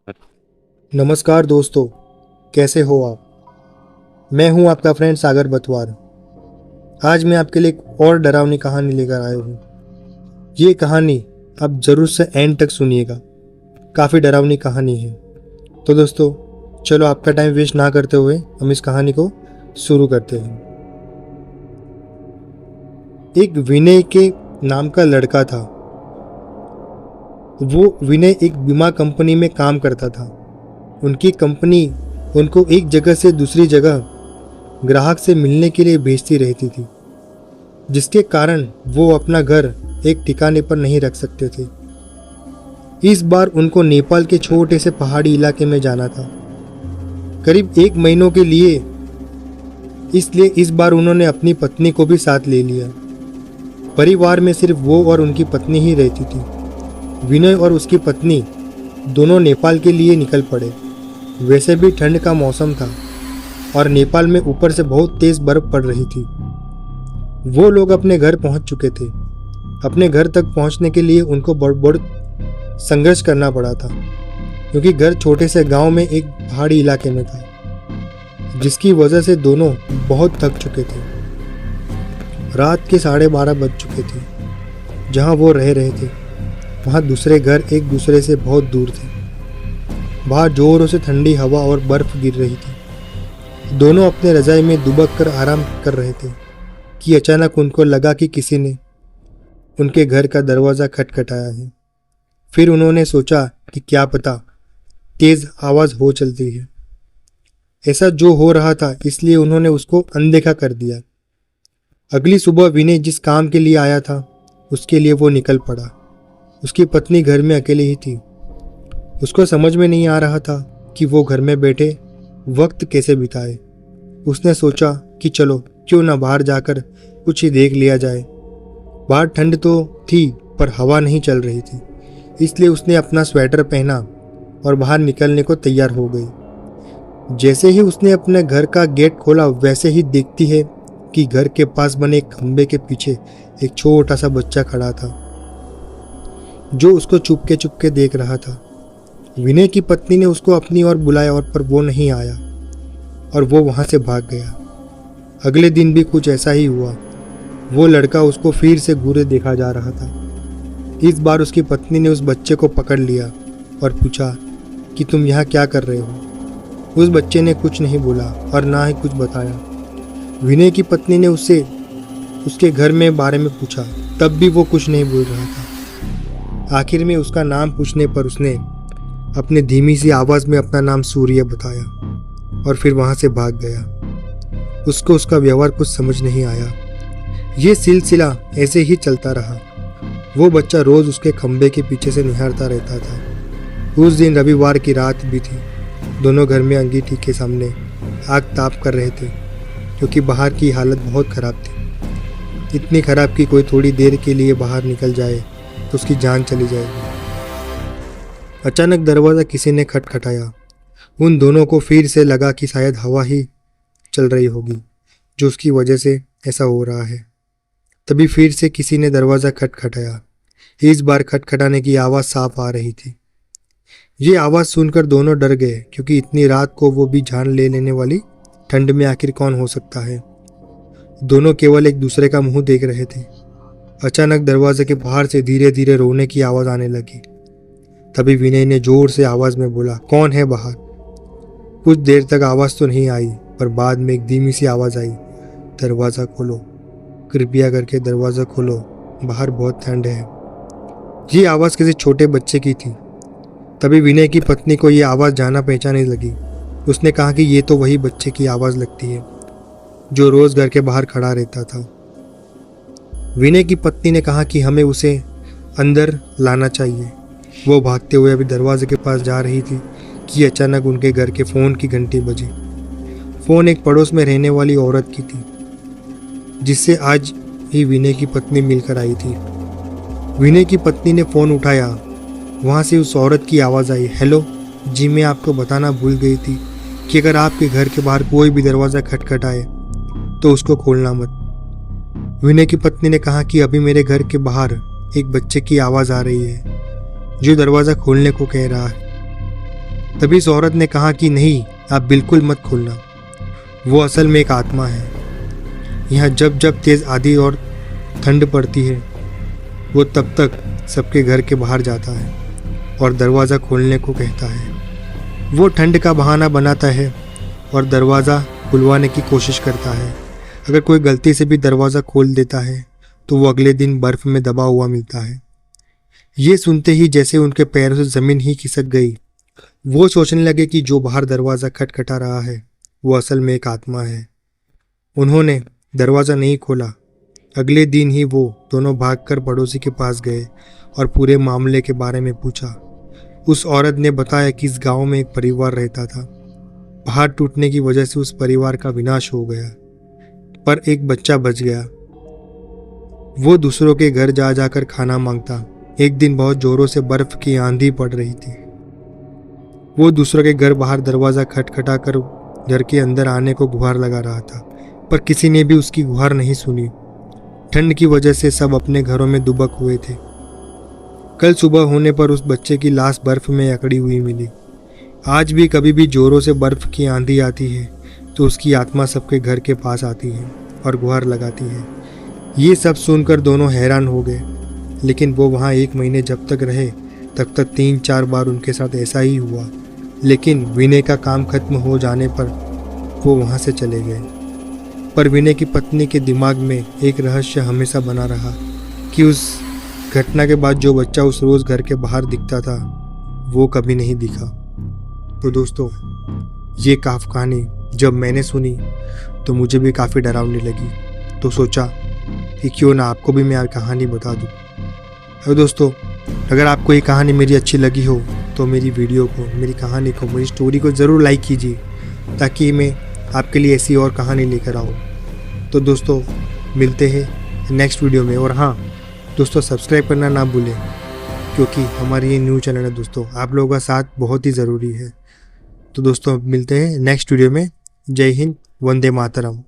नमस्कार दोस्तों, कैसे हो आप। मैं हूं आपका फ्रेंड सागर बतवार। आज मैं आपके लिए एक और डरावनी कहानी लेकर आया हूं। ये कहानी आप ज़रूर से एंड तक सुनिएगा। काफ़ी डरावनी कहानी है। तो दोस्तों, चलो आपका टाइम वेस्ट ना करते हुए हम इस कहानी को शुरू करते हैं। एक विनय के नाम का लड़का था। वो विनय एक बीमा कंपनी में काम करता था। उनकी कंपनी उनको एक जगह से दूसरी जगह ग्राहक से मिलने के लिए भेजती रहती थी, जिसके कारण वो अपना घर एक ठिकाने पर नहीं रख सकते थे। इस बार उनको नेपाल के छोटे से पहाड़ी इलाके में जाना था, करीब 1 महीनों के लिए। इसलिए इस बार उन्होंने अपनी पत्नी को भी साथ ले लिया। परिवार में सिर्फ वो और उनकी पत्नी ही रहती थी। विनय और उसकी पत्नी दोनों नेपाल के लिए निकल पड़े। वैसे भी ठंड का मौसम था और नेपाल में ऊपर से बहुत तेज बर्फ पड़ रही थी। वो लोग अपने घर पहुंच चुके थे। अपने घर तक पहुंचने के लिए उनको बहुत संघर्ष करना पड़ा था, क्योंकि घर छोटे से गांव में एक पहाड़ी इलाके में था, जिसकी वजह से दोनों बहुत थक चुके थे। रात के 12:30 बज चुके थे। जहां वो रह रहे थे वहां दूसरे घर एक दूसरे से बहुत दूर थे। बाहर जोरों से ठंडी हवा और बर्फ गिर रही थी। दोनों अपने रजाई में दुबक कर आराम कर रहे थे कि अचानक उनको लगा कि किसी ने उनके घर का दरवाज़ा खटखटाया है। फिर उन्होंने सोचा कि क्या पता तेज आवाज़ हो चलती है। ऐसा जो हो रहा था, इसलिए उन्होंने उसको अनदेखा कर दिया। अगली सुबह विनय जिस काम के लिए आया था उसके लिए वो निकल पड़ा। उसकी पत्नी घर में अकेली ही थी। उसको समझ में नहीं आ रहा था कि वो घर में बैठे वक्त कैसे बिताए। उसने सोचा कि चलो क्यों ना बाहर जाकर कुछ ही देख लिया जाए। बाहर ठंड तो थी पर हवा नहीं चल रही थी, इसलिए उसने अपना स्वेटर पहना और बाहर निकलने को तैयार हो गई। जैसे ही उसने अपने घर का गेट खोला, वैसे ही देखती है कि घर के पास बने एक खंबे के पीछे एक छोटा सा बच्चा खड़ा था, जो उसको चुपके चुपके देख रहा था। विनय की पत्नी ने उसको अपनी ओर बुलाया और पर वो नहीं आया और वो वहां से भाग गया। अगले दिन भी कुछ ऐसा ही हुआ। वो लड़का उसको फिर से घूरे देखा जा रहा था। इस बार उसकी पत्नी ने उस बच्चे को पकड़ लिया और पूछा कि तुम यहाँ क्या कर रहे हो। उस बच्चे ने कुछ नहीं बोला और ना ही कुछ बताया। विनय की पत्नी ने उससे उसके घर में बारे में पूछा, तब भी वो कुछ नहीं बोल रहा था। आखिर में उसका नाम पूछने पर उसने अपने धीमी सी आवाज़ में अपना नाम सूर्य बताया और फिर वहाँ से भाग गया। उसको उसका व्यवहार कुछ समझ नहीं आया। ये सिलसिला ऐसे ही चलता रहा। वो बच्चा रोज़ उसके खंबे के पीछे से निहारता रहता था। उस दिन रविवार की रात भी थी। दोनों घर में अंगीठी के सामने आग ताप कर रहे थे, क्योंकि बाहर की हालत बहुत ख़राब थी। इतनी ख़राब कि कोई थोड़ी देर के लिए बाहर निकल जाए तो उसकी जान चली जाएगी। अचानक दरवाज़ा किसी ने खटखटाया। उन दोनों को फिर से लगा कि शायद हवा ही चल रही होगी जो उसकी वजह से ऐसा हो रहा है। तभी फिर से किसी ने दरवाज़ा खटखटाया। इस बार खटखटाने की आवाज़ साफ आ रही थी। ये आवाज़ सुनकर दोनों डर गए, क्योंकि इतनी रात को वो भी जान ले लेने वाली ठंड में आखिर कौन हो सकता है। दोनों केवल एक दूसरे का मुंह देख रहे थे। अचानक दरवाजे के बाहर से धीरे धीरे रोने की आवाज़ आने लगी। तभी विनय ने जोर से आवाज़ में बोला, कौन है बाहर। कुछ देर तक आवाज़ तो नहीं आई, पर बाद में एक धीमी सी आवाज़ आई, दरवाज़ा खोलो, कृपया करके दरवाज़ा खोलो, बाहर बहुत ठंड है। ये आवाज़ किसी छोटे बच्चे की थी। तभी विनय की पत्नी को ये आवाज़ जाना पहचाने लगी। उसने कहा कि ये तो वही बच्चे की आवाज़ लगती है जो रोज़ घर के बाहर खड़ा रहता था। विनय की पत्नी ने कहा कि हमें उसे अंदर लाना चाहिए। वो भागते हुए अभी दरवाजे के पास जा रही थी कि अचानक उनके घर के फ़ोन की घंटी बजी। फ़ोन एक पड़ोस में रहने वाली औरत की थी, जिससे आज ही विनय की पत्नी मिलकर आई थी। विनय की पत्नी ने फ़ोन उठाया। वहाँ से उस औरत की आवाज़ आई, हेलो जी, मैं आपको बताना भूल गई थी कि अगर आपके घर के बाहर कोई भी दरवाज़ा खटखटाए तो उसको खोलना मत। विनय की पत्नी ने कहा कि अभी मेरे घर के बाहर एक बच्चे की आवाज़ आ रही है जो दरवाज़ा खोलने को कह रहा है। तभी उस औरत ने कहा कि नहीं, आप बिल्कुल मत खोलना, वो असल में एक आत्मा है। यहाँ जब जब तेज़ आंधी और ठंड पड़ती है वो तब तक सबके घर के बाहर जाता है और दरवाज़ा खोलने को कहता है। वो ठंड का बहाना बनाता है और दरवाज़ा खुलवाने की कोशिश करता है। अगर कोई गलती से भी दरवाज़ा खोल देता है तो वो अगले दिन बर्फ़ में दबा हुआ मिलता है। ये सुनते ही जैसे उनके पैरों से ज़मीन ही खिसक गई। वो सोचने लगे कि जो बाहर दरवाज़ा खटखटा रहा है वो असल में एक आत्मा है। उन्होंने दरवाज़ा नहीं खोला। अगले दिन ही वो दोनों भागकर पड़ोसी के पास गए और पूरे मामले के बारे में पूछा। उस औरत ने बताया कि इस गांव में एक परिवार रहता था। पहाड़ टूटने की वजह से उस परिवार का विनाश हो गया, पर एक बच्चा बच गया। वो दूसरों के घर जा जाकर खाना मांगता। एक दिन बहुत जोरों से बर्फ की आंधी पड़ रही थी। वो दूसरों के घर बाहर दरवाज़ा खटखटा कर घर के अंदर आने को गुहार लगा रहा था, पर किसी ने भी उसकी गुहार नहीं सुनी। ठंड की वजह से सब अपने घरों में दुबक हुए थे। कल सुबह होने पर उस बच्चे की लाश बर्फ में अकड़ी हुई मिली। आज भी कभी भी जोरों से बर्फ की आंधी आती है तो उसकी आत्मा सबके घर के पास आती है और गुहार लगाती है। ये सब सुनकर दोनों हैरान हो गए, लेकिन वो वहाँ 1 महीने जब तक रहे तब तक 3-4 बार उनके साथ ऐसा ही हुआ। लेकिन विनय का काम खत्म हो जाने पर वो वहाँ से चले गए। पर विनय की पत्नी के दिमाग में एक रहस्य हमेशा बना रहा कि उस घटना के बाद जो बच्चा उस रोज़ घर के बाहर दिखता था वो कभी नहीं दिखा। तो दोस्तों, ये कहानी जब मैंने सुनी तो मुझे भी काफ़ी डरावनी लगी, तो सोचा कि क्यों ना आपको भी मैं कहानी बता दूँ। और दोस्तों, अगर आपको ये कहानी मेरी अच्छी लगी हो तो मेरी वीडियो को, मेरी कहानी को, मेरी स्टोरी को ज़रूर लाइक कीजिए, ताकि मैं आपके लिए ऐसी और कहानी लेकर आऊँ। तो दोस्तों, मिलते हैं नेक्स्ट वीडियो में। और हाँ दोस्तों, सब्सक्राइब करना ना भूलें, क्योंकि हमारी ये न्यू चैनल है दोस्तों, आप लोगों का साथ बहुत ही ज़रूरी है। तो दोस्तों, मिलते हैं नेक्स्ट वीडियो में। जय हिंद, वंदे मातरम।